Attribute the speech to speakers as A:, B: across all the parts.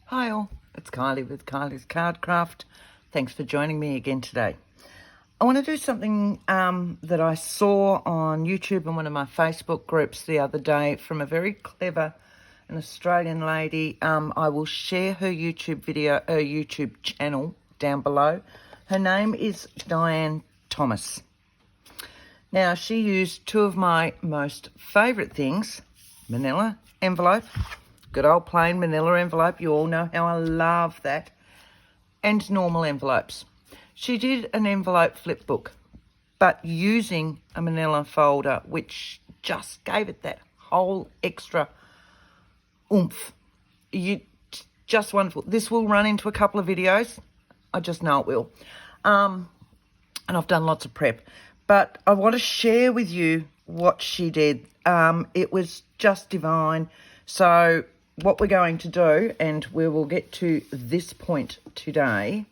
A: Hi all, it's Kylie with Kylie's Card Craft. Thanks for joining me again today. I want to do something that I saw on YouTube and one of my Facebook groups the other day from a very clever an Australian lady. I will share her YouTube channel down below. Her name is Diane Thomas. Now, she used two of my most favourite things, manilla envelope, good old plain manila envelope. You all know how I love that. And normal envelopes. She did an envelope flip book, but using a manila folder, which just gave it that whole extra oomph. Just wonderful. This will run into a couple of videos. I just know it will. And I've done lots of prep. But I want to share with you what she did. It was just divine. So what we're going to do, and we will get to this point today.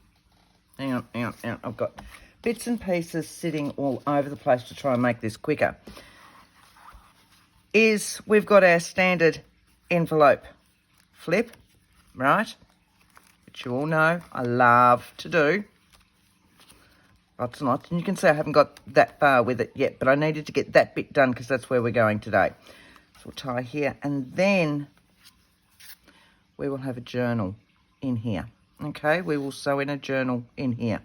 A: Hang on. I've got bits and pieces sitting all over the place to try and make this quicker. Is we've got our standard envelope flip, right? Which you all know I love to do. Lots and lots. And you can see I haven't got that far with it yet, but I needed to get that bit done because that's where we're going today. So we'll tie here, and then we will have a journal in here. Okay, we will sew in a journal in here.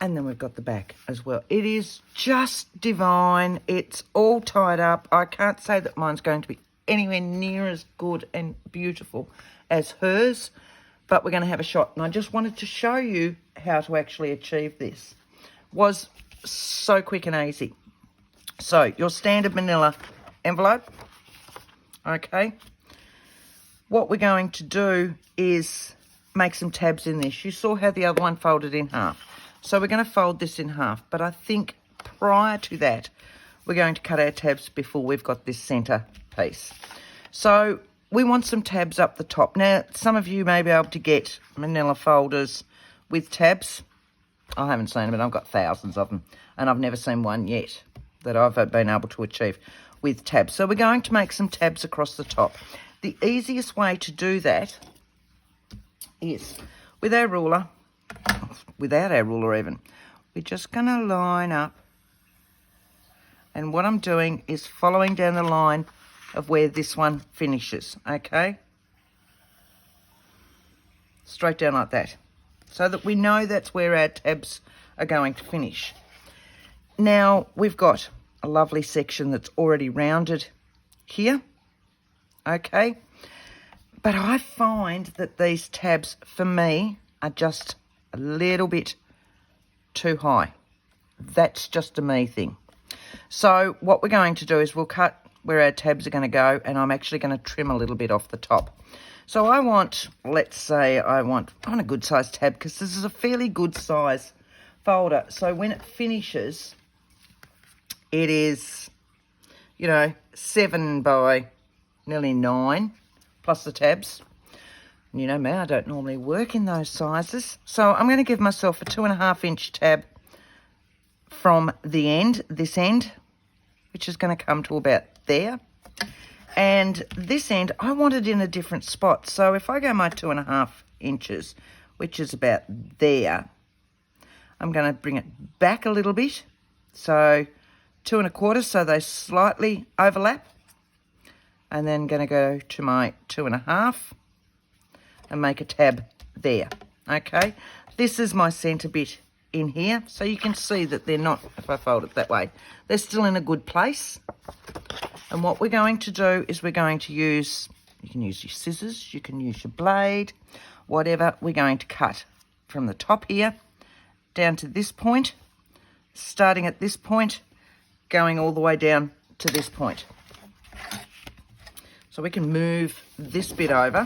A: And then we've got the back as well. It is just divine. It's all tied up. I can't say that mine's going to be anywhere near as good and beautiful as hers, but we're going to have a shot. And I just wanted to show you how to actually achieve this. Was so quick and easy. So your standard manila envelope, okay. What we're going to do is make some tabs in this. You saw how the other one folded in half. So we're going to fold this in half. But I think prior to that, we're going to cut our tabs before we've got this centre piece. So we want some tabs up the top. Now, some of you may be able to get manila folders with tabs. I haven't seen them, but I've got thousands of them. And I've never seen one yet that I've been able to achieve with tabs. So we're going to make some tabs across the top. The easiest way to do that is with our ruler, without our ruler even. We're just going to line up. And what I'm doing is following down the line of where this one finishes, okay? Straight down like that. So that we know that's where our tabs are going to finish. Now, we've got a lovely section that's already rounded here. Okay, but I find that these tabs for me are just a little bit too high. That's just a me thing. So what we're going to do is we'll cut where our tabs are going to go, and I'm actually going to trim a little bit off the top. So I want, let's say I want a good size tab, because this is a fairly good size folder. So when it finishes, it is, 7 by nearly 9 plus the tabs. And you know me, I don't normally work in those sizes. So I'm going to give myself a 2.5 inch tab from the end, this end, which is going to come to about there. And this end, I want it in a different spot. So if I go my 2.5 inches, which is about there, I'm going to bring it back a little bit. So 2.25, so they slightly overlap. And then going to go to my 2.5 and make a tab there, okay? This is my centre bit in here, so you can see that they're not, if I fold it that way, they're still in a good place. And what we're going to do is we're going to use, you can use your scissors, you can use your blade, whatever. We're going to cut from the top here down to this point, starting at this point, going all the way down to this point. So we can move this bit over,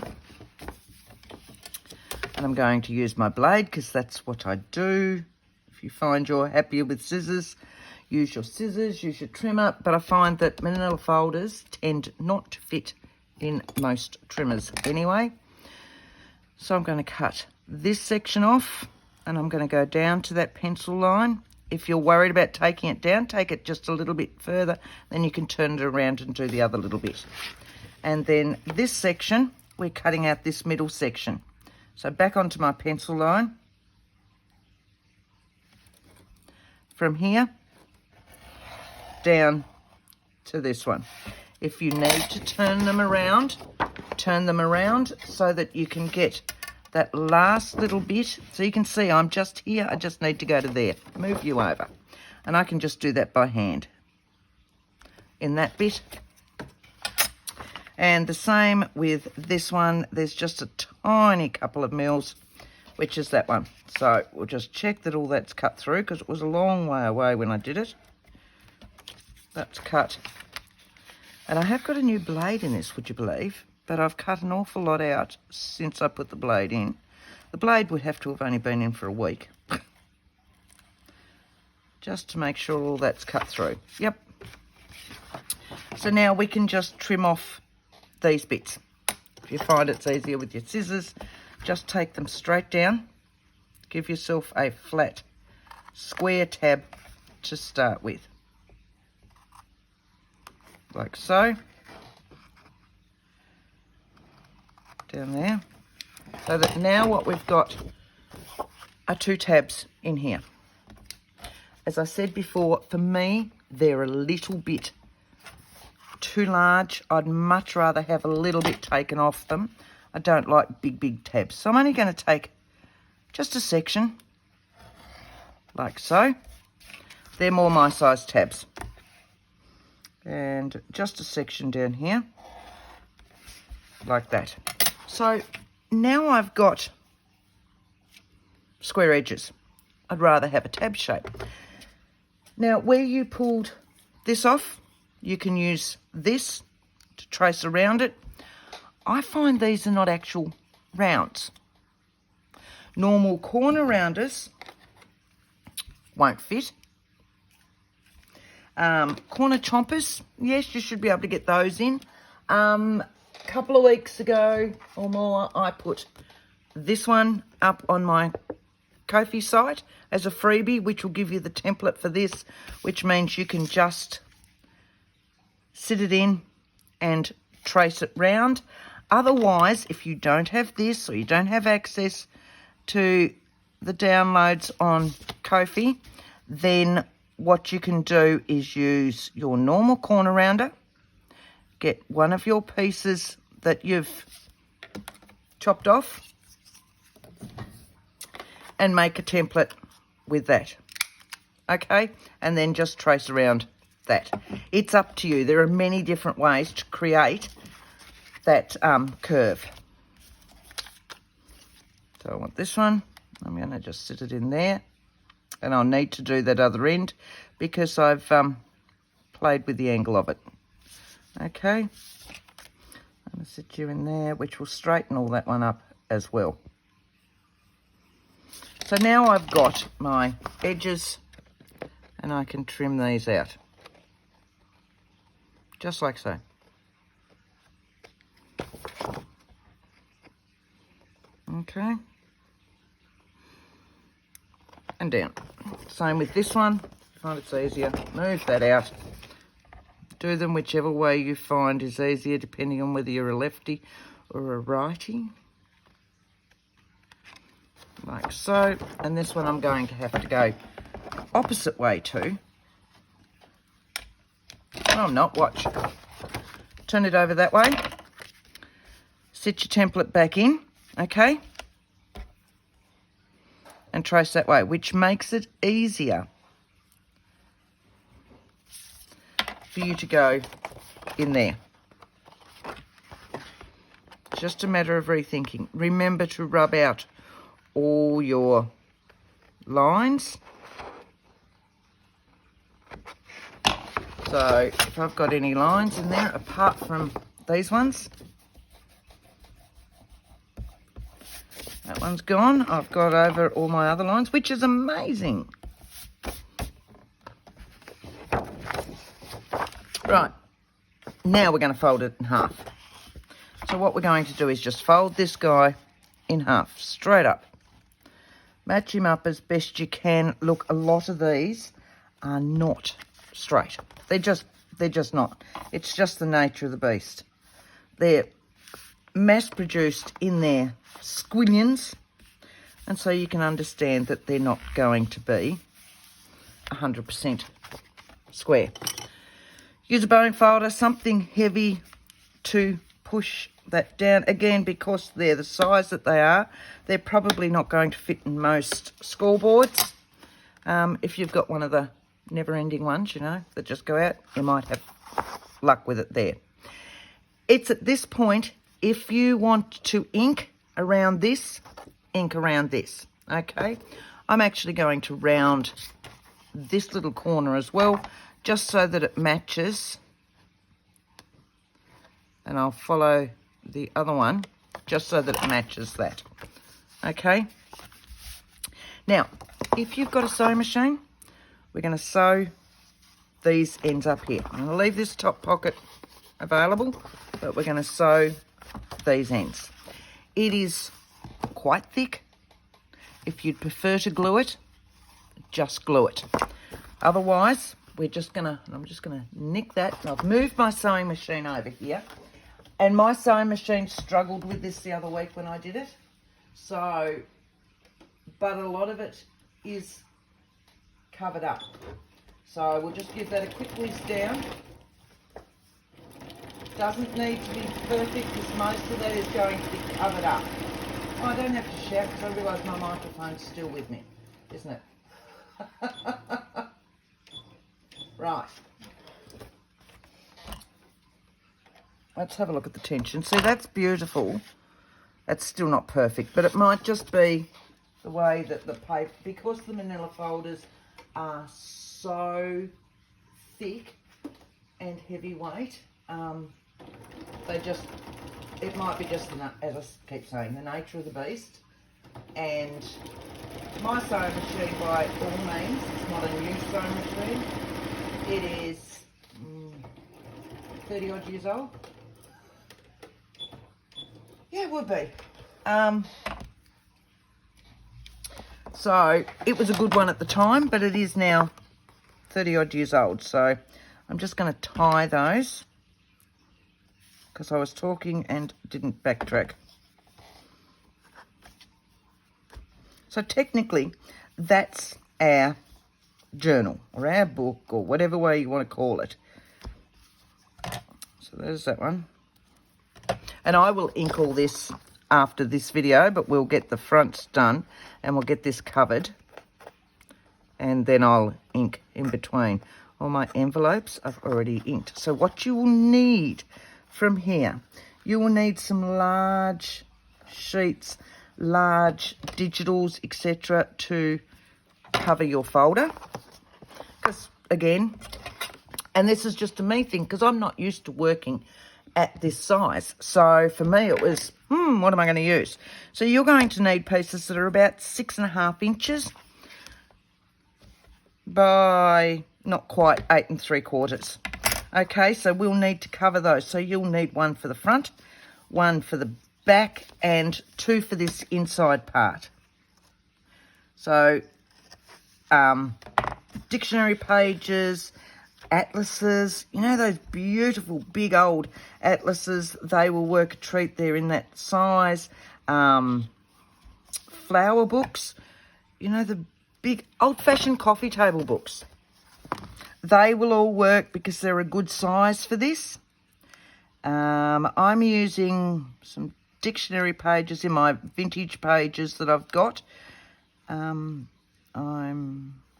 A: and I'm going to use my blade because that's what I do. If you find you're happier with scissors, use your scissors, use your trimmer, but I find that manila folders tend not to fit in most trimmers anyway. So I'm going to cut this section off, and I'm going to go down to that pencil line. If you're worried about taking it down, take it just a little bit further, then you can turn it around and do the other little bit. And then this section we're cutting out this middle section. So back onto my pencil line. From here down to this one. If you need to turn them around so that you can get that last little bit. So you can see I'm just here. I just need to go to there. Move you over. And I can just do that by hand in that bit. And the same with this one. There's just a tiny couple of mils, which is that one. So we'll just check that all that's cut through, because it was a long way away when I did it. That's cut. And I have got a new blade in this, would you believe? But I've cut an awful lot out since I put the blade in. The blade would have to have only been in for a week. Just to make sure all that's cut through. Yep. So now we can just trim off these bits. If you find it's easier with your scissors, just take them straight down. Give yourself a flat square tab to start with. Like so. Down there. So that now what we've got are 2 tabs in here. As I said before, for me, they're a little bit too large. I'd much rather have a little bit taken off them. I don't like big tabs. So I'm only going to take just a section, like so. They're more my size tabs. And just a section down here, like that. So now I've got square edges. I'd rather have a tab shape. Now, where you pulled this off, you can use this to trace around it. I find these are not actual rounds. Normal corner rounders won't fit. Corner chompers, yes, you should be able to get those in. A couple of weeks ago or more, I put this one up on my Ko-fi site as a freebie, which will give you the template for this, which means you can just sit it in and trace it round. Otherwise, if you don't have this or you don't have access to the downloads on Ko-fi, then what you can do is use your normal corner rounder, get one of your pieces that you've chopped off, and make a template with that, okay? And then just trace around that. It's up to you. There are many different ways to create that curve. So I want this one. I'm going to just sit it in there. And I'll need to do that other end because I've played with the angle of it. Okay. I'm going to sit you in there, which will straighten all that one up as well. So now I've got my edges and I can trim these out. Just like so. Okay. And down. Same with this one. Find it's easier. Move that out. Do them whichever way you find is easier, depending on whether you're a lefty or a righty. Like so. And this one I'm going to have to go opposite way to. No, I'm not. Watch. Turn it over that way. Sit your template back in. Okay. And trace that way, which makes it easier for you to go in there. Just a matter of rethinking. Remember to rub out all your lines. So if I've got any lines in there, apart from these ones, that one's gone. I've got over all my other lines, which is amazing. Right, now we're going to fold it in half. So what we're going to do is just fold this guy in half, straight up. Match him up as best you can. Look, a lot of these are not straight. They're just not. It's just the nature of the beast. They're mass-produced in their squillions, and so you can understand that they're not going to be 100% square. Use a bone folder, something heavy to push that down. Again, because they're the size that they are, they're probably not going to fit in most scoreboards. If you've got one of the never-ending ones, you know, that just go out, you might have luck with it there. It's at this point, if you want to ink around this, ink around this, okay? I'm actually going to round this little corner as well, just so that it matches. And I'll follow the other one, just so that it matches that, okay? Now, if you've got a sewing machine, we're going to sew these ends up here. I'm going to leave this top pocket available, but we're going to sew these ends. It is quite thick. If you'd prefer to glue it, just glue it. Otherwise, we're just going to, I'm just going to nick that. I've moved my sewing machine over here. And my sewing machine struggled with this the other week when I did it. So, but a lot of it is covered up. So we'll just give that a quick whiz down. Doesn't need to be perfect because most of that is going to be covered up. Oh, I don't have to shout because I realise my microphone's still with me, isn't it? Right. Let's have a look at the tension. See, that's beautiful. That's still not perfect, but it might just be the way that the paper, because the manila folders are so thick and heavyweight, they just, it might be just, as I keep saying, the nature of the beast. And my sewing machine, by all means, it's not a new sewing machine. It is 30 odd years old. Yeah, it would be. So it was a good one at the time, but it is now 30 odd years old. So I'm just going to tie those because I was talking and didn't backtrack. So technically, that's our journal or our book or whatever way you want to call it. So there's that one. And I will ink all this after this video, but we'll get the fronts done and we'll get this covered. And then I'll ink in between. All my envelopes I've already inked. So what you will need from here, you will need some large sheets, large digitals, etc. to cover your folder. Because again, and this is just a me thing because I'm not used to working at this size. So for me it was, what am I going to use? So you're going to need pieces that are about 6.5 inches by not quite 8 3/4. Okay, so we'll need to cover those. So you'll need one for the front, one for the back, and 2 for this inside part. So dictionary pages, atlases, you know those beautiful big old atlases, they will work a treat. They're in that size. Flower books, you know, the big old-fashioned coffee table books, they will all work because they're a good size for this. I'm using some dictionary pages in my vintage pages that I've got. I'm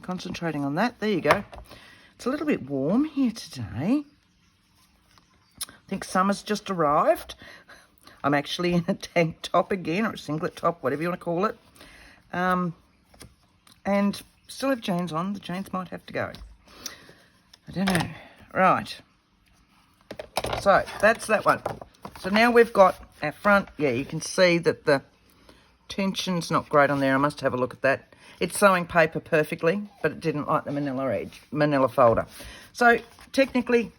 A: concentrating on that. There you go. It's a little bit warm here today. I think summer's just arrived. I'm actually in a tank top again, or a singlet top, whatever you want to call it. And still have jeans on. The jeans might have to go. I don't know. Right. So that's that one. So now we've got our front. Yeah, you can see that the tension's not great on there. I must have a look at that. It's sewing paper perfectly, but it didn't like the manila folder. So technically,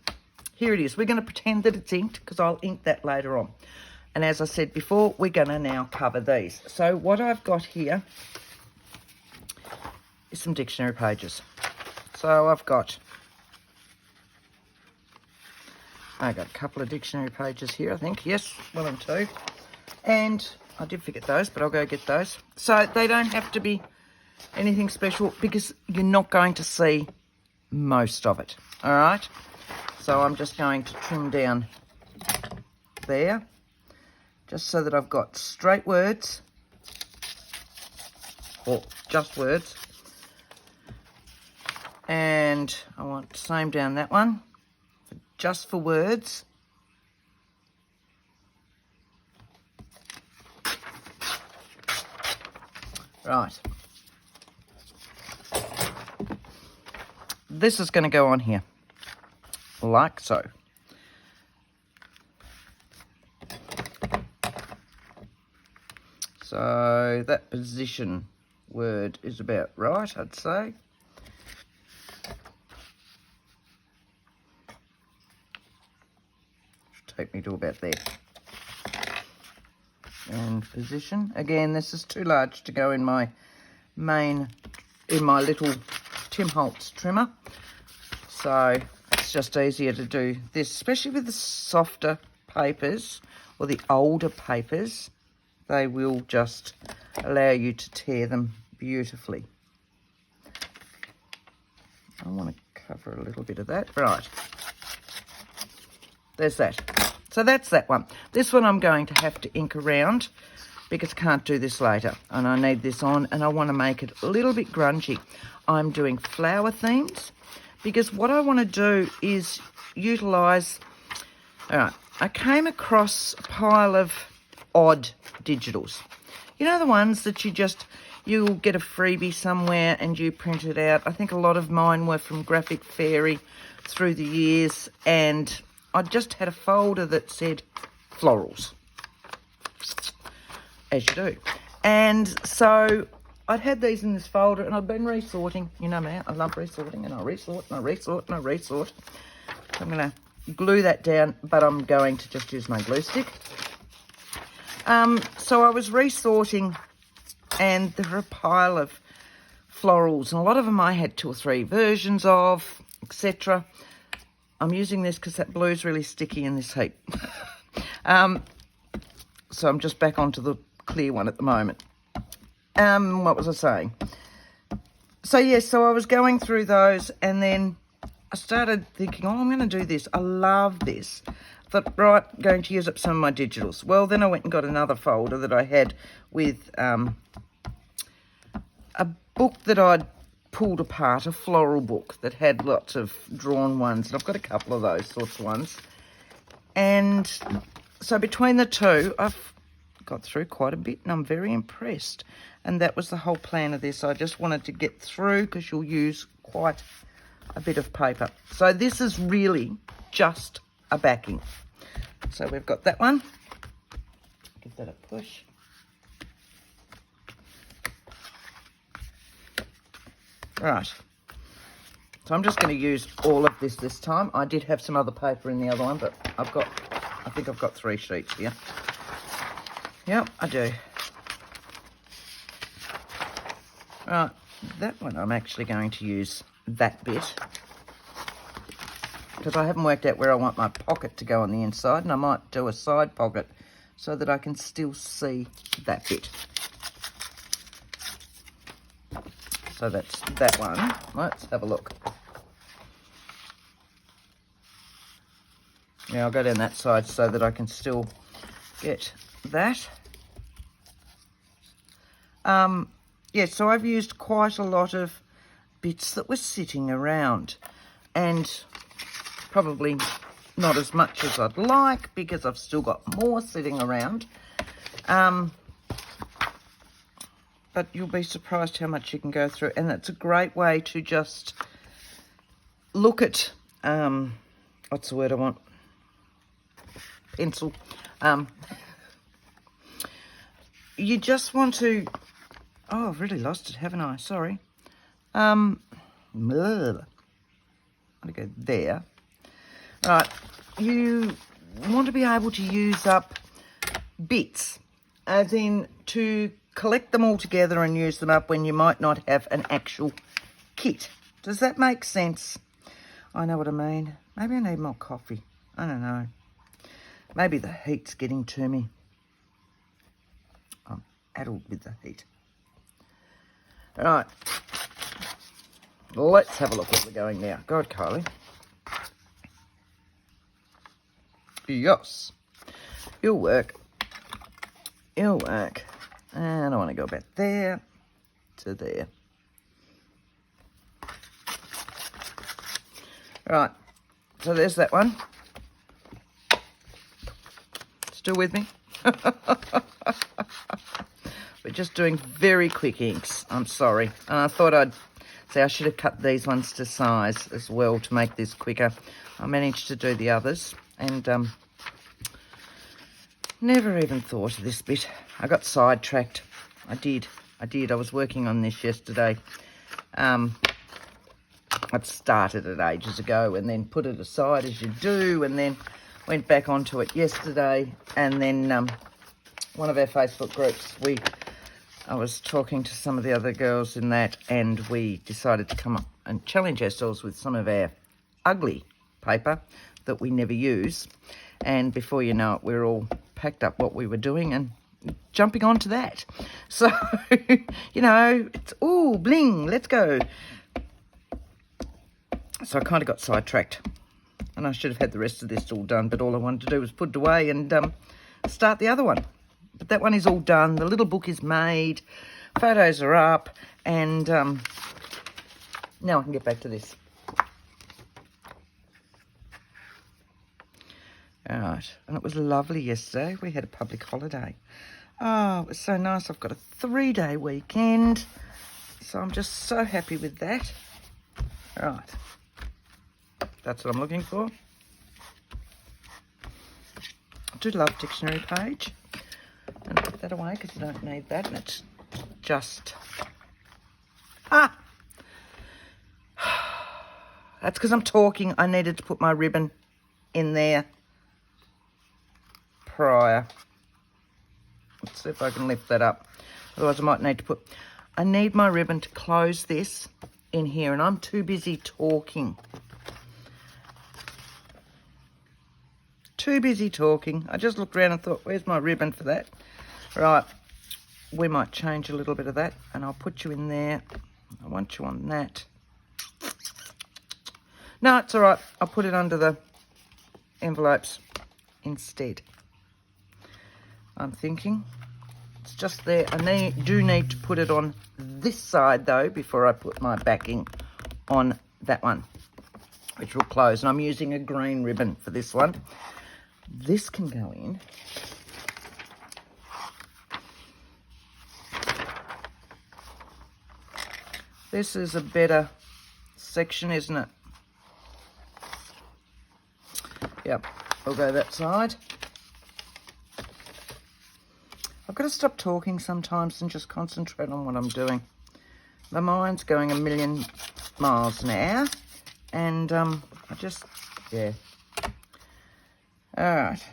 A: here it is. We're going to pretend that it's inked because I'll ink that later on. And as I said before, we're going to now cover these. So what I've got here is some dictionary pages. So I've got I got a couple of dictionary pages here, I think. Yes, 1 and 2. And I did forget those, but I'll go get those. So they don't have to be anything special because you're not going to see most of it. All right? So I'm just going to trim down there, just so that I've got straight words, or just words. And I want the same down that one, just for words. Right. This is going to go on here, like so. So that position word is about right, I'd say. Should take me to about there. And position. Again, this is too large to go in my little Tim Holtz trimmer. So it's just easier to do this, especially with the softer papers or the older papers. They will just allow you to tear them beautifully. I want to cover a little bit of that. Right. There's that. So that's that one. This one I'm going to have to ink around because I can't do this later. And I need this on and I want to make it a little bit grungy. I'm doing flower themes because what I want to do is utilise... All right, I came across a pile of odd digitals. You know, the ones that you'll get a freebie somewhere and you print it out. I think a lot of mine were from Graphic Fairy through the years, and I just had a folder that said florals, as you do. And so I'd had these in this folder and I'd been resorting. You know me, I love resorting, and I resort and I resort and I resort. So I'm going to glue that down, but I'm going to just use my glue stick. So I was resorting and there were a pile of florals, and a lot of them I had 2 or 3 versions of, etc. I'm using this because that blue's really sticky in this heap. So I'm just back onto the clear one at the moment. What was I saying? So yes, so I was going through those and then I started thinking, oh, I'm going to do this. I love this. I thought, right, going to use up some of my digitals. Well, then I went and got another folder that I had with a book that I'd pulled apart, a floral book that had lots of drawn ones. And I've got a couple of those sorts of ones. And so between the two, I've got through quite a bit and I'm very impressed. And that was the whole plan of this. I just wanted to get through because you'll use quite a bit of paper. So this is really just a backing. So we've got that one. Give that a push. Right. So I'm just going to use all of this time. I did have some other paper in the other one, but I think I've got 3 sheets here. Yep, I do. Right, that one I'm actually going to use that bit because I haven't worked out where I want my pocket to go on the inside, and I might do a side pocket so that I can still see that bit. So that's that one. Let's have a look. Yeah, I'll go down that side so that I can still get that. Yeah, so I've used quite a lot of bits that were sitting around, and probably not as much as I'd like because I've still got more sitting around. But you'll be surprised how much you can go through, and that's a great way to just look at, what's the word I want? Pencil. You just want to, oh, I've really lost it, haven't I? Sorry. I'm going to go there. Right, you want to be able to use up bits, as in to collect them all together and use them up when you might not have an actual kit. Does that make sense? I know what I mean. Maybe I need more coffee. I don't know. Maybe the heat's getting to me. I'm addled with the heat. All right. Let's have a look where we're going now. God, Kylie. Yes. You'll work. You'll work. And I want to go back there to there. Right. So there's that one. Still with me? We're just doing very quick inks. I'm sorry. And I thought I should have cut these ones to size as well to make this quicker. I managed to do the others and never even thought of this bit. I got sidetracked. I did. I was working on this yesterday. I'd started it ages ago and then put it aside as you do, and then went back onto it yesterday. And then one of our Facebook groups, I was talking to some of the other girls in that, and we decided to come up and challenge ourselves with some of our ugly paper that we never use. And before you know it, we're all packed up what we were doing and jumping onto that. So, you know, it's, ooh, bling, let's go. So I kind of got sidetracked. And I should have had the rest of this all done, but all I wanted to do was put it away and start the other one. But that one is all done. The little book is made. Photos are up. And now I can get back to this. All right. And it was lovely yesterday. We had a public holiday. Oh, it was so nice. I've got a 3-day weekend. So I'm just so happy with that. All right. That's what I'm looking for. I do love dictionary page. And put that away because you don't need that. And it's just... Ah! That's because I'm talking. I needed to put my ribbon in there prior. Let's see if I can lift that up. Otherwise I might need to put... I need my ribbon to close this in here, and I'm too busy talking. Too busy talking. I just looked around and thought, where's my ribbon for that? Right, we might change a little bit of that, and I'll put you in there. I want you on that. No, it's all right. I'll put it under the envelopes instead. I'm thinking it's just there. I do need to put it on this side, though, before I put my backing on that one, which will close. And I'm using a green ribbon for this one. This can go in. This is a better section, isn't it? Yep, I'll go that side. I've got to stop talking sometimes and just concentrate on what I'm doing. My mind's going a million miles an hour, and I just, yeah. All right.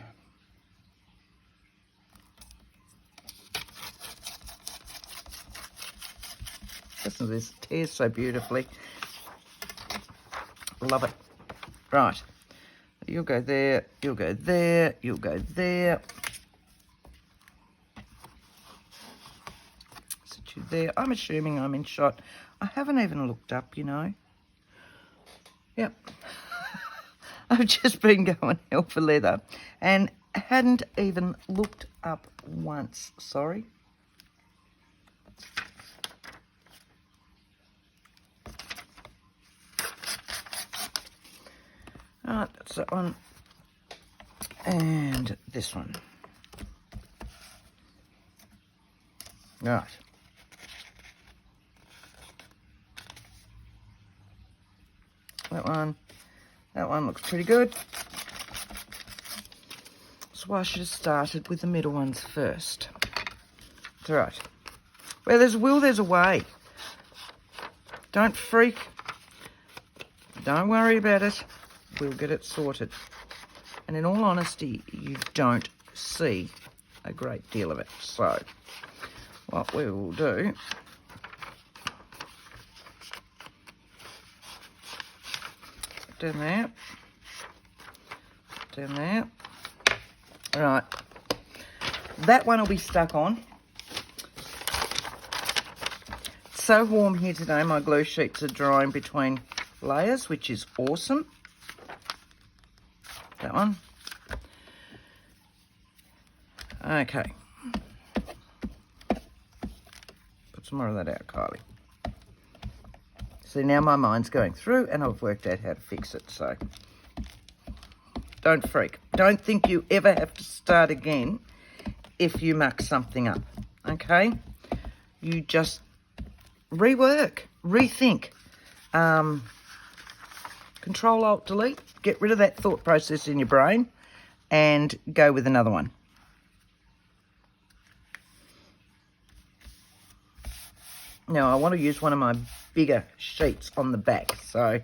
A: Listen to this. It tears so beautifully. Love it. Right. You'll go there. You'll go there. You'll go there. Sit you there. I'm assuming I'm in shot. I haven't even looked up, you know. Yep. I've just been going hell for leather and hadn't even looked up once. Sorry. Alright, that's that one. And this one. Right. That one looks pretty good. That's why I should have started with the middle ones first. It's all right. Where there's a will, there's a way. Don't freak. Don't worry about it. We'll get it sorted. And in all honesty, you don't see a great deal of it. So what we will do, down there, down there. Right. That one will be stuck on. It's so warm here today. My glue sheets are drying between layers, which is awesome. That one. Okay. Put some more of that out, Kylie. See, now my mind's going through and I've worked out how to fix it, so don't freak. Don't think you ever have to start again if you muck something up, okay? You just rework, rethink. Control-Alt-Delete, get rid of that thought process in your brain and go with another one. Now, I want to use one of my bigger sheets on the back, so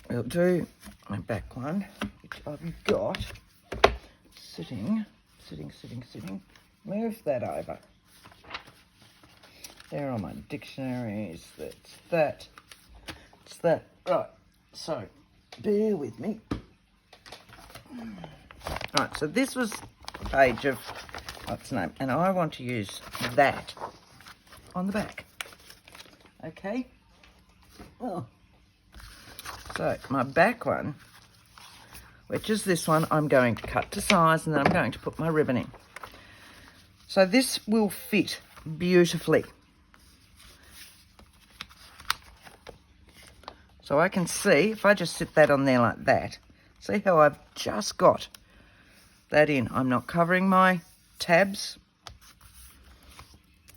A: we'll do my back one, which I've got sitting. Move that over. There are my dictionaries. That's that. It's that. Right, so bear with me. Right, so this was a page of, what's the name? And I want to use that on the back. Okay. Oh. So my back one, which is this one, I'm going to cut to size and then I'm going to put my ribbon in. So this will fit beautifully. So I can see, if I just sit that on there like that, see how I've just got that in. I'm not covering my tabs.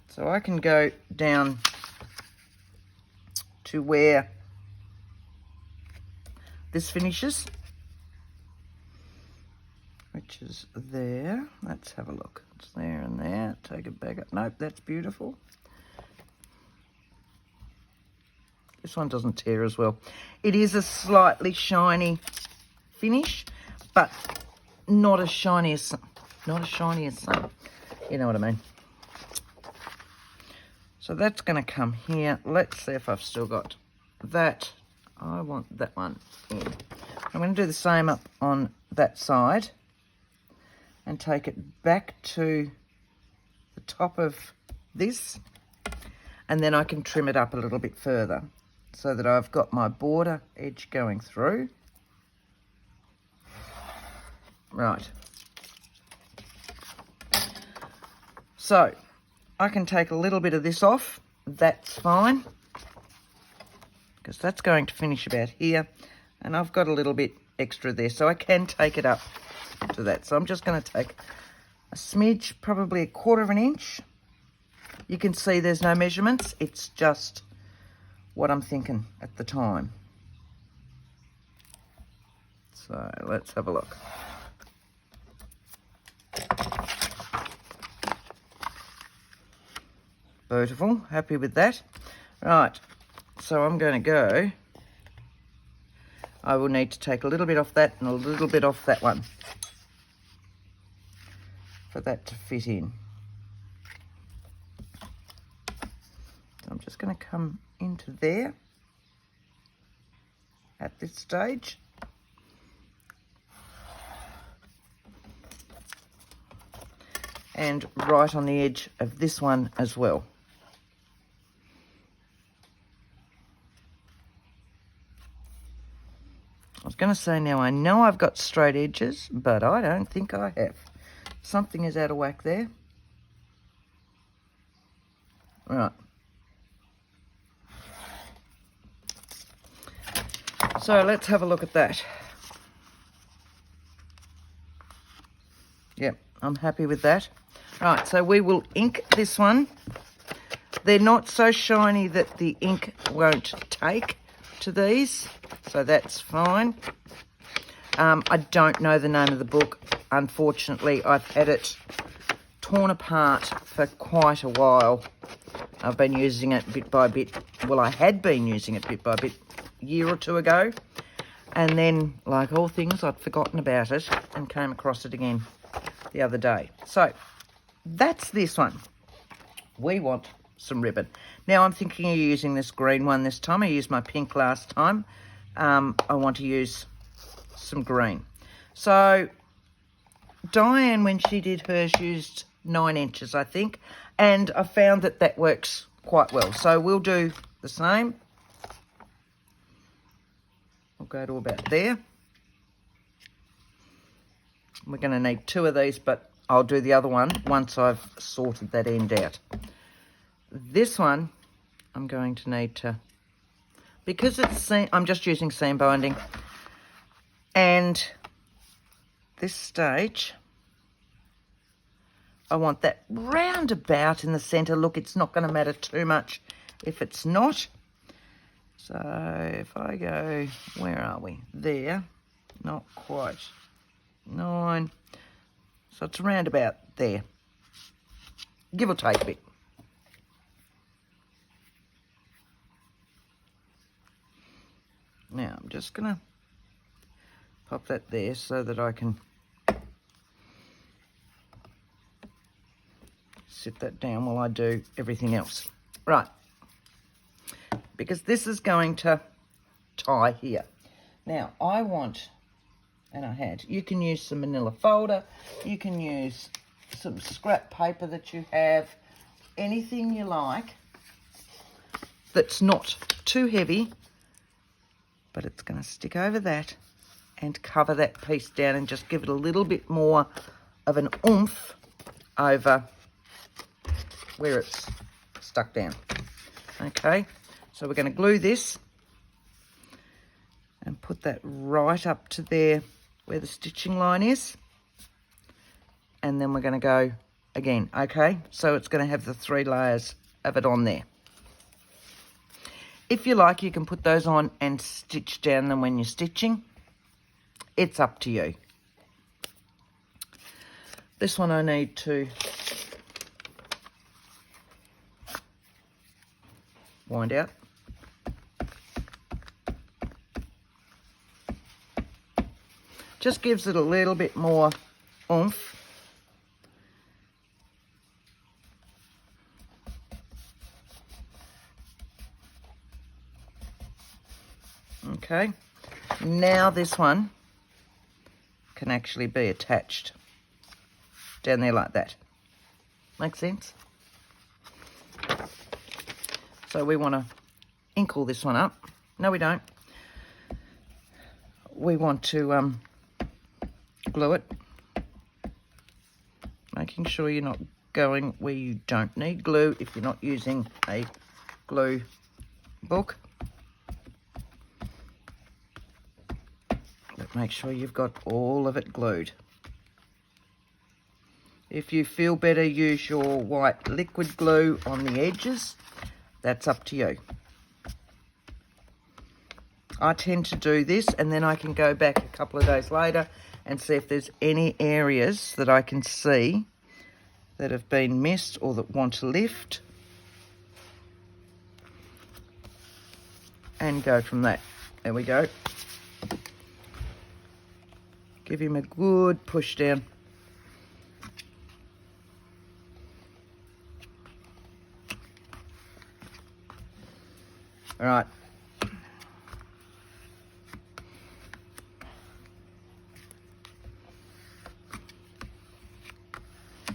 A: So I can go down to where this finishes, which is there. Let's have a look. It's there and there. Take it back up. Nope, that's beautiful. This one doesn't tear as well. It is a slightly shiny finish, but not as shiny as some. You know what I mean. So that's going to come here. Let's see if I've still got that. I want that one in. I'm going to do the same up on that side and take it back to the top of this, and then I can trim it up a little bit further so that I've got my border edge going through. Right. So I can take a little bit of this off. That's fine, because that's going to finish about here, and I've got a little bit extra there, so I can take it up to that. So I'm just going to take a smidge, probably 1/4 of an inch. You can see there's no measurements. It's just what I'm thinking at the time. So let's have a look. Beautiful, happy with that. Right, so I'm going to go, I will need to take a little bit off that and a little bit off that one for that to fit in. So I'm just going to come into there at this stage. And right on the edge of this one as well. I was going to say, now I know I've got straight edges, but I don't think I have. Something is out of whack there. Right. So let's have a look at that. Yep, I'm happy with that. Right, so we will ink this one. They're not so shiny that the ink won't take to these, so that's fine. I don't know the name of the book. Unfortunately, I've had it torn apart for quite a while. I've been using it bit by bit. Well, I had been using it bit by bit a year or two ago. And then, like all things, I'd forgotten about it and came across it again the other day. So that's this one. We want some ribbon. Now I'm thinking of using this green one this time. I used my pink last time. I want to use some green. So Diane, when she did hers, used 9 inches, I think, and I found that that works quite well. So we'll do the same. We'll go to about there. We're going to need 2 of these, but I'll do the other one once I've sorted that end out. This one, I'm going to need to, because it's I'm just using seam binding, and this stage, I want that round about in the centre. Look, it's not going to matter too much if it's not. So if I go, where are we? There, not quite. 9. So it's around about there. Give or take a bit. Now I'm just going to pop that there so that I can sit that down while I do everything else. Right. Because this is going to tie here. Now I want, and I had, you can use some manilla folder, you can use some scrap paper that you have, anything you like that's not too heavy, but it's going to stick over that and cover that piece down and just give it a little bit more of an oomph over where it's stuck down. Okay, so we're going to glue this and put that right up to there where the stitching line is, and then we're going to go again. Okay, so it's going to have the 3 layers of it on there. If you like, you can put those on and stitch down them when you're stitching. It's up to you. This one I need to wind out. Just gives it a little bit more oomph. Okay, now this one can actually be attached down there like that. Make sense? So we want to inkle this one up. No, we don't. We want to glue it, making sure you're not going where you don't need glue if you're not using a glue book. But make sure you've got all of it glued. If you feel better, use your white liquid glue on the edges. That's up to you. I tend to do this, and then I can go back a couple of days later and see if there's any areas that I can see that have been missed or that want to lift, and go from that. There we go. Give him a good push down. All right.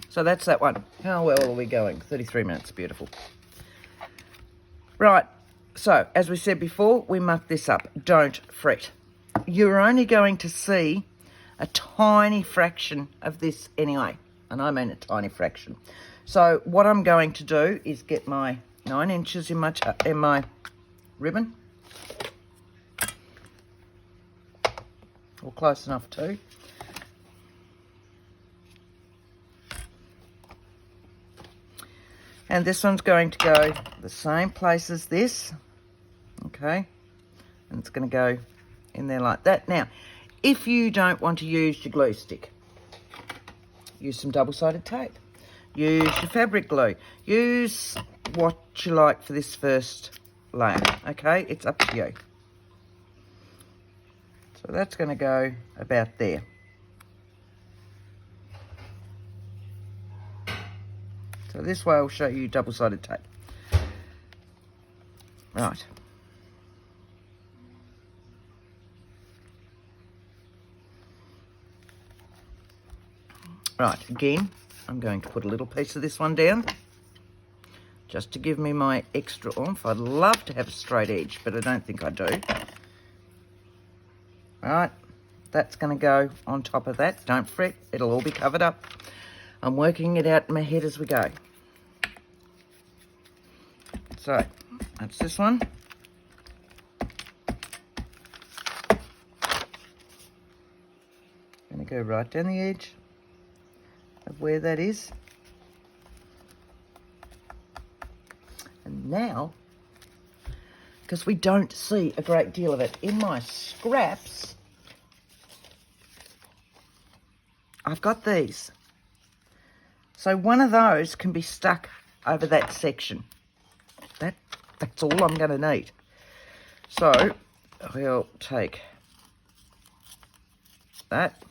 A: So that's that one. How well are we going? 33 minutes, beautiful. Right, so as we said before, we muck this up. Don't fret. You're only going to see a tiny fraction of this anyway, and I mean a tiny fraction. So what I'm going to do is get my 9 inches in my ribbon, or close enough to. And this one's going to go the same place as this, okay? And it's going to go in there like that. Now, if you don't want to use your glue stick, use some double-sided tape. Use your fabric glue. Use what you like for this first layer, okay? It's up to you. So that's going to go about there. So this way I'll show you double-sided tape. Right. Right, again, I'm going to put a little piece of this one down just to give me my extra oomph. I'd love to have a straight edge, but I don't think I do. Right, that's going to go on top of that. Don't fret, it'll all be covered up. I'm working it out in my head as we go. So, that's this one. Going to go right down the edge of where that is. And now, because we don't see a great deal of it, in my scraps, I've got these. So one of those can be stuck over that section. That's all I'm going to need. So we'll take that.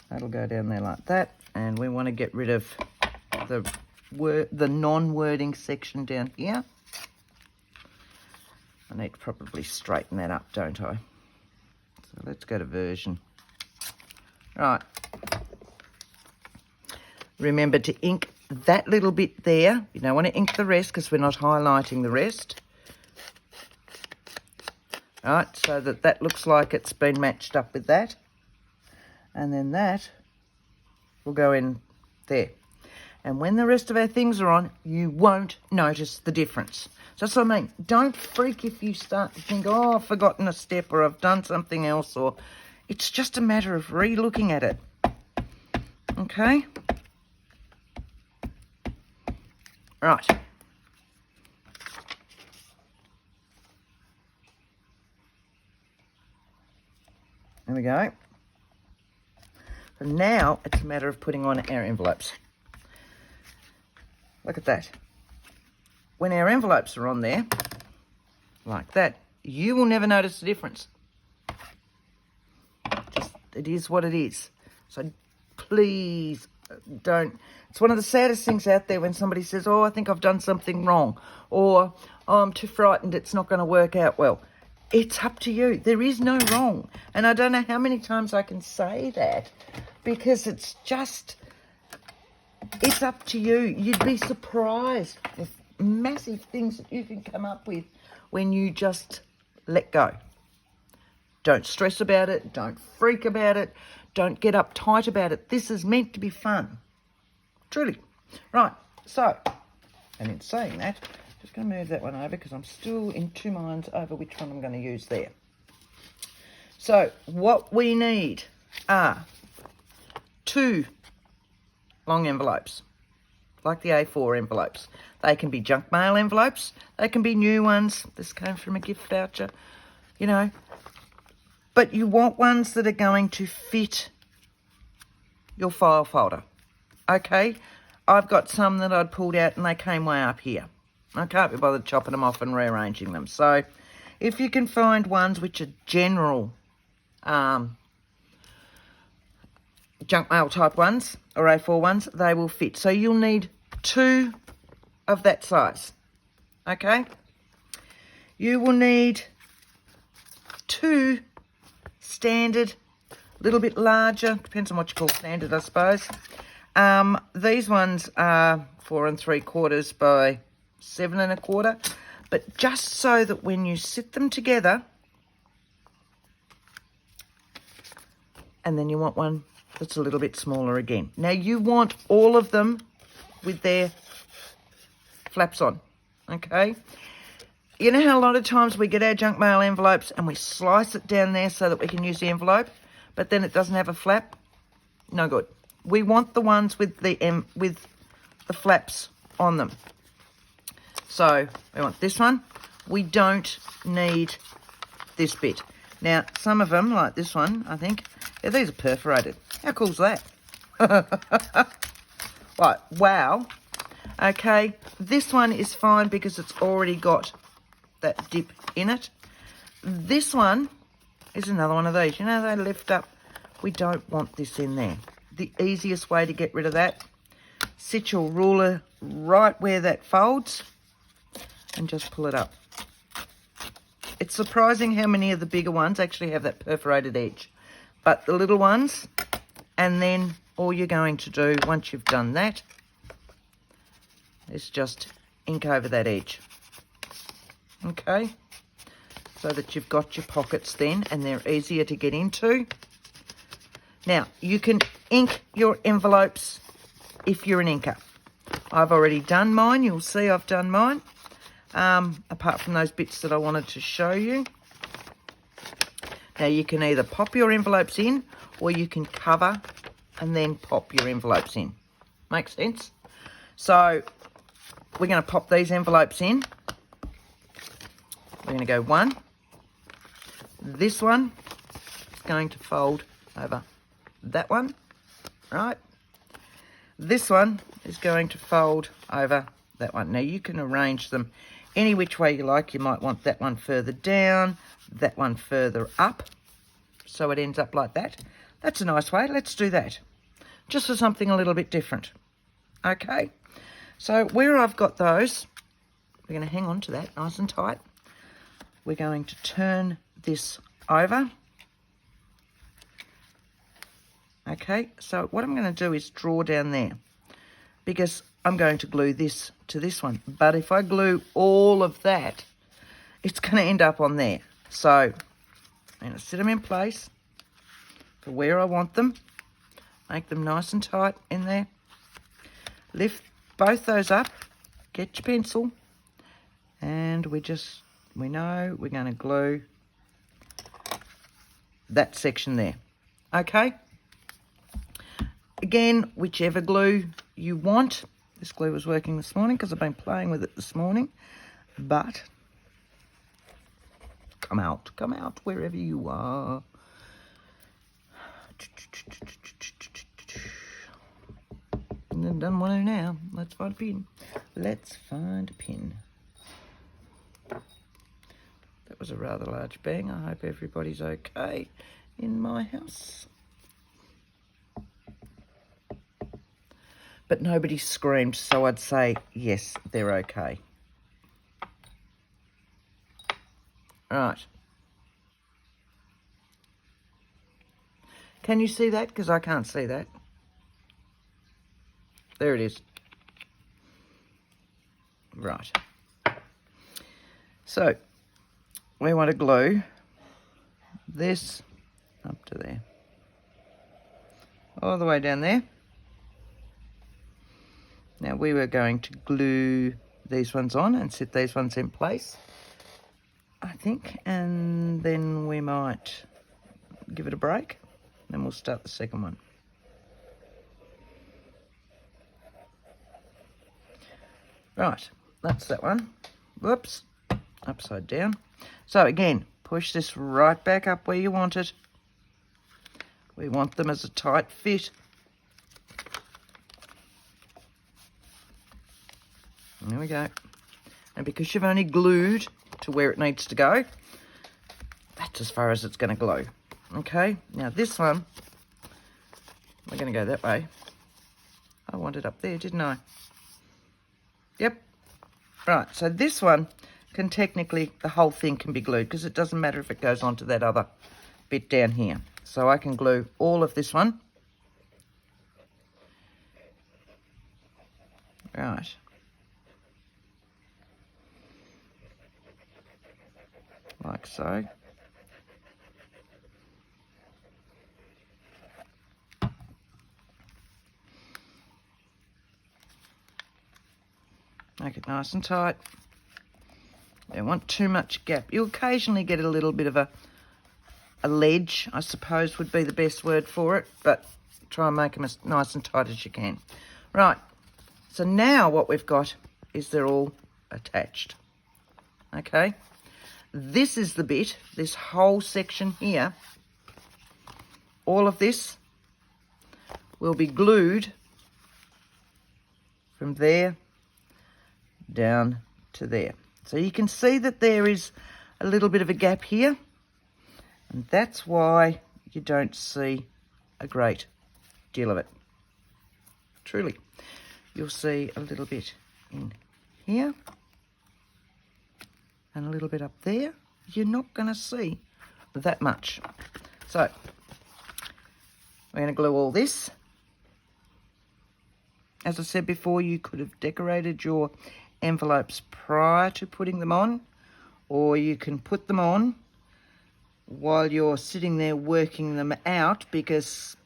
A: That'll go down there like that. And we want to get rid of the non-wording section down here. I need to probably straighten that up, don't I? So let's go to version. Right. Remember to ink that little bit there. You don't want to ink the rest because we're not highlighting the rest. Right, so that looks like it's been matched up with that. And then that will go in there. And when the rest of our things are on, you won't notice the difference. So that's what I mean. Don't freak if you start to think, oh, I've forgotten a step or I've done something else. Or it's just a matter of re-looking at it. Okay? Right. There we go. And now it's a matter of putting on our envelopes. Look at that. When our envelopes are on there, like that, you will never notice the difference. Just, it is what it is. So please don't. It's one of the saddest things out there when somebody says, oh, I think I've done something wrong. Or, oh, I'm too frightened, it's not going to work out well. It's up to you. There is no wrong. And I don't know how many times I can say that because it's just, it's up to you. You'd be surprised with massive things that you can come up with when you just let go. Don't stress about it. Don't freak about it. Don't get uptight about it. This is meant to be fun. Truly. Right. So, and in saying that, just going to move that one over because I'm still in two minds over which one I'm going to use there. So, what we need are 2 long envelopes, like the A4 envelopes. They can be junk mail envelopes. They can be new ones. This came from a gift voucher, you know. But you want ones that are going to fit your file folder. Okay? I've got some that I'd pulled out and they came way up here. I can't be bothered chopping them off and rearranging them. So if you can find ones which are general junk mail type ones or A4 ones, they will fit. So you'll need 2 of that size. Okay? You will need 2 standard, a little bit larger, depends on what you call standard, I suppose. These ones are 4 3/4 by 7 1/4, but just so that when you sit them together, and then you want one that's a little bit smaller again. Now you want all of them with their flaps on, okay? You know how a lot of times we get our junk mail envelopes and we slice it down there so that we can use the envelope, but then it doesn't have a flap? No good. We want the ones with the flaps on them. So we want this one. We don't need this bit. Now, some of them, like this one, I think, yeah, these are perforated. How cool is that? Right, wow. Okay, this one is fine because it's already got that dip in it. This one is another one of these. You know, they lift up. We don't want this in there. The easiest way to get rid of that, sit your ruler right where that folds and just pull it up. It's surprising how many of the bigger ones actually have that perforated edge. But the little ones, And then all you're going to do once you've done that is just ink over that edge. Okay, so that you've got your pockets then, and they're easier to get into. Now, you can ink your envelopes if you're an inker. I've already done mine. You'll see I've done mine, apart from those bits that I wanted to show you. Now, you can either pop your envelopes in, or you can cover and then pop your envelopes in. Makes sense? So, we're going to pop these envelopes in. We're going to go one. This one is going to fold over that one, right? This one is going to fold over that one. Now, you can arrange them any which way you like. You might want that one further down, that one further up, so it ends up like that. That's a nice way. Let's do that, just for something a little bit different. Okay, so where I've got those, we're going to hang on to that nice and tight. We're going to turn this over. Okay, so what I'm going to do is draw down there, because I'm going to glue this to this one. But if I glue all of that, it's going to end up on there. So I'm going to sit them in place for where I want them. Make them nice and tight in there. Lift both those up. Get your pencil. And we know we're going to glue that section there. Okay? Again, whichever glue you want. This glue was working this morning because I've been playing with it this morning. But come out wherever you are. And then done one now. Let's find a pin. Let's find a pin. That was a rather large bang. I hope everybody's okay in my house. But nobody screamed, so I'd say, yes, they're okay. Right. Can you see that? Because I can't see that. There it is. Right. So, we want to glue this up to there. All the way down there. Now, we were going to glue these ones on and set these ones in place, I think. And then we might give it a break. Then we'll start the second one. Right, that's that one. Whoops, upside down. So again, push this right back up where you want it. We want them as a tight fit. There we go. And because you've only glued to where it needs to go, that's as far as it's going to glue. Okay, now this one, we're going to go that way. I wanted up there, didn't I? Yep. Right, so this one can technically, the whole thing can be glued, because it doesn't matter if it goes onto that other bit down here. So I can glue all of this one. Right. Like so. Make it nice and tight. Don't want too much gap. You occasionally get a little bit of a ledge, I suppose would be the best word for it, but try and make them as nice and tight as you can. Right, so now what we've got is they're all attached. Okay, this is the bit, this whole section here, all of this will be glued from there down to there. So you can see that there is a little bit of a gap here, and that's why you don't see a great deal of it. Truly, you'll see a little bit in here and a little bit up there. You're not going to see that much. So We're going to glue all this. As I said before, you could have decorated your envelopes prior to putting them on, or you can put them on while you're sitting there working them out, because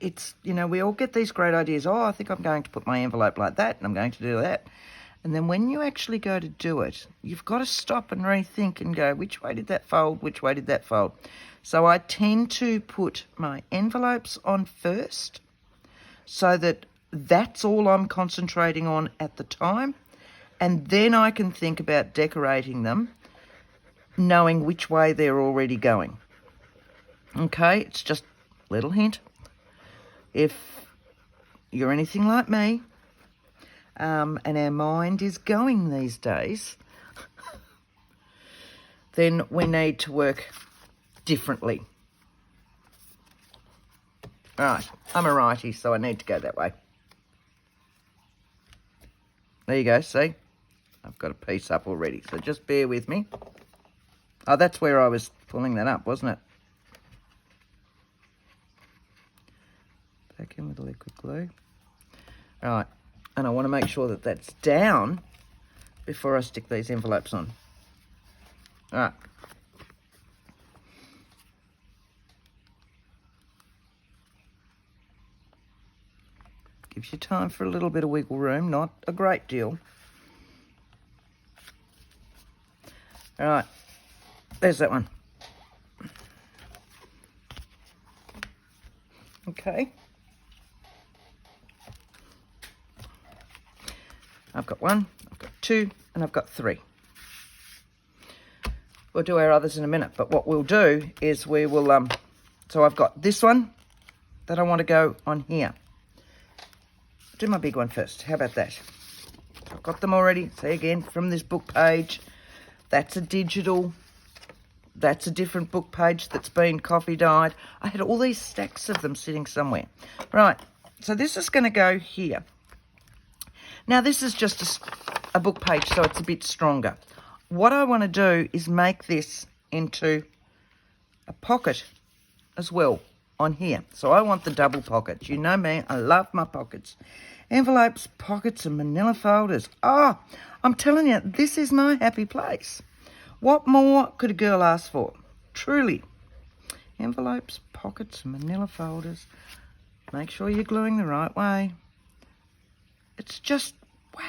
A: it's, you know, we all get these great ideas. Oh, I think I'm going to put my envelope like that, and I'm going to do that. And then when you actually go to do it, you've got to stop and rethink and go, which way did that fold? Which way did that fold? So I tend to put my envelopes on first so that that's all I'm concentrating on at the time. And then I can think about decorating them, knowing which way they're already going. Okay, it's just a little hint. If you're anything like me, and our mind is going these days, then we need to work differently. Right, I'm a righty, so I need to go that way. There you go, see? I've got a piece up already, so just bear with me. Oh, that's where I was pulling that up, wasn't it? Back in with the liquid glue. Right, and I want to make sure that that's down before I stick these envelopes on. All right. Gives you time for a little bit of wiggle room, not a great deal. All right, there's that one. Okay. I've got 1, I've got 2, and I've got 3. We'll do our others in a minute, but what we'll do is we will, so I've got this one that I want to go on here. Do my big one first. How about that? I've got them already. See, again, from this book page. That's a digital. That's a different book page that's been coffee dyed. I had all these stacks of them sitting somewhere. Right, so this is going to go here. Now, this is just a book page, so it's a bit stronger. What I want to do is make this into a pocket as well on here. So I want the double pockets. You know me, I love my pockets. Envelopes, pockets, and manila folders. Oh, I'm telling you, this is my happy place. What more could a girl ask for? Truly. Envelopes, pockets, and manila folders. Make sure you're gluing the right way. It's just, wow.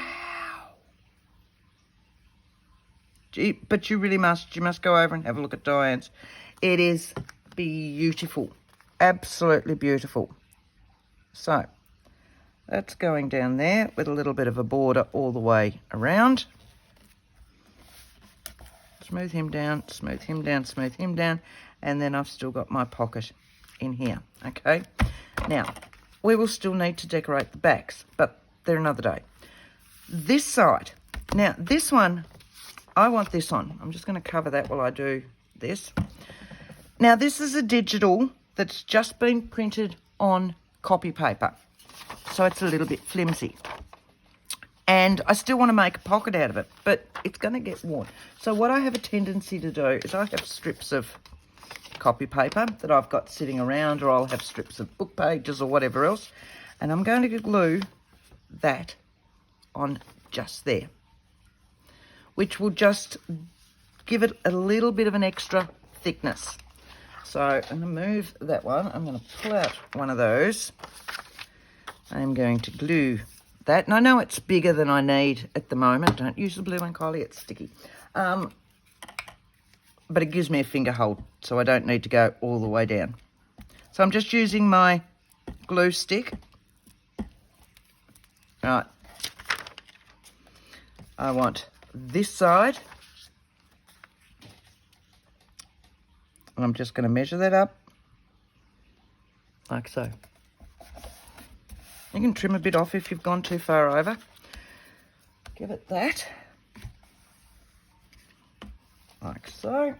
A: Gee, but you really must. You must go over and have a look at Diane's. It is beautiful. Absolutely beautiful. So, that's going down there with a little bit of a border all the way around. Smooth him down, smooth him down, smooth him down. And then I've still got my pocket in here, okay? Now, we will still need to decorate the backs, but they're another day. This side. Now, this one, I want this on. I'm just going to cover that while I do this. Now, this is a digital that's just been printed on copy paper. So it's a little bit flimsy. And I still want to make a pocket out of it, but it's going to get worn. So what I have a tendency to do is I have strips of copy paper that I've got sitting around, or I'll have strips of book pages or whatever else. And I'm going to glue that on just there, which will just give it a little bit of an extra thickness. So I'm going to move that one. I'm going to pull out one of those. I'm going to glue that. And I know it's bigger than I need at the moment. Don't use the blue one, Kylie. It's sticky. But it gives me a finger hold, so I don't need to go all the way down. So I'm just using my glue stick. Right. I want this side. And I'm just going to measure that up, like so. You can trim a bit off if you've gone too far over. Give it that, like so.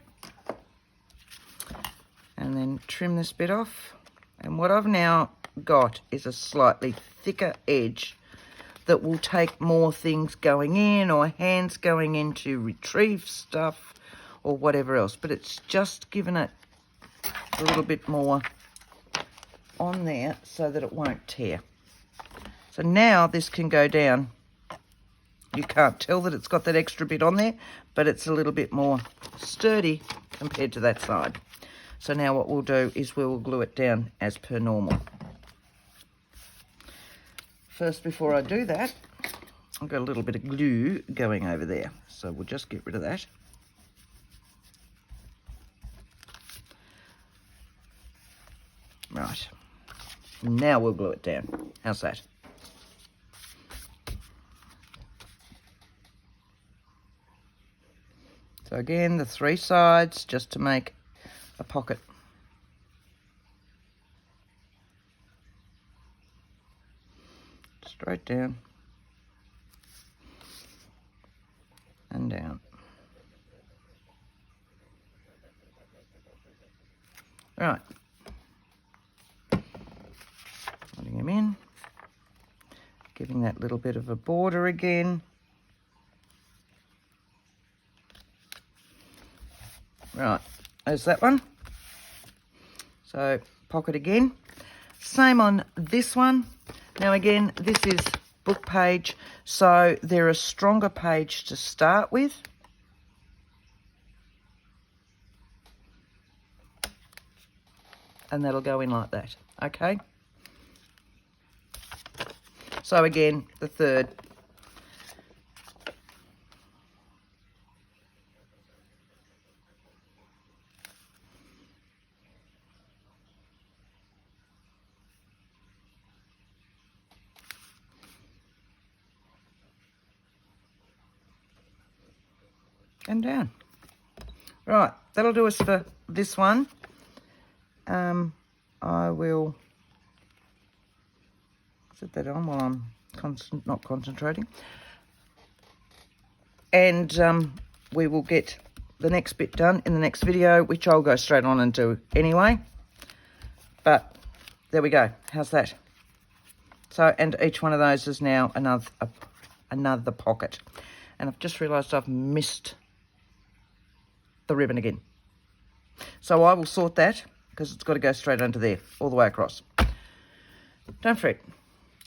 A: And then trim this bit off. And what I've now got is a slightly thicker edge that will take more things going in, or hands going in to retrieve stuff or whatever else. But it's just given it a little bit more on there so that it won't tear. So now this can go down. You can't tell that it's got that extra bit on there, but it's a little bit more sturdy compared to that side. So now what we'll do is we will glue it down as per normal. First, before I do that, I've got a little bit of glue going over there. So we'll just get rid of that. Right. Now we'll glue it down. How's that? So again, the 3 sides just to make a pocket. Straight down and down. Right. Putting them in. Giving that little bit of a border again. Right, there's that one. So pocket again. Same on this one. Now again, this is book page, so they're a stronger page to start with. And that'll go in like that, okay? So again, the third. And down. Right, that'll do us for this one. I will set that on while I'm not concentrating. And we will get the next bit done in the next video, which I'll go straight on and do anyway. But there we go. How's that? So, and each one of those is now another pocket. And I've just realised I've missed the ribbon again. So I will sort that because it's got to go straight under there, all the way across. Don't fret.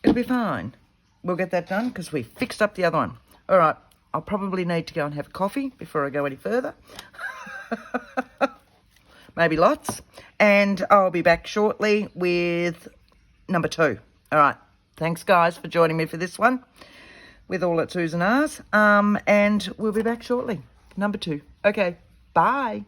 A: It'll be fine. We'll get that done because we fixed up the other one. All right. I'll probably need to go and have a coffee before I go any further. Maybe lots. And I'll be back shortly with number 2. All right. Thanks, guys, for joining me for this one with all its oohs and ahs. And we'll be back shortly. Number 2. Okay. Bye.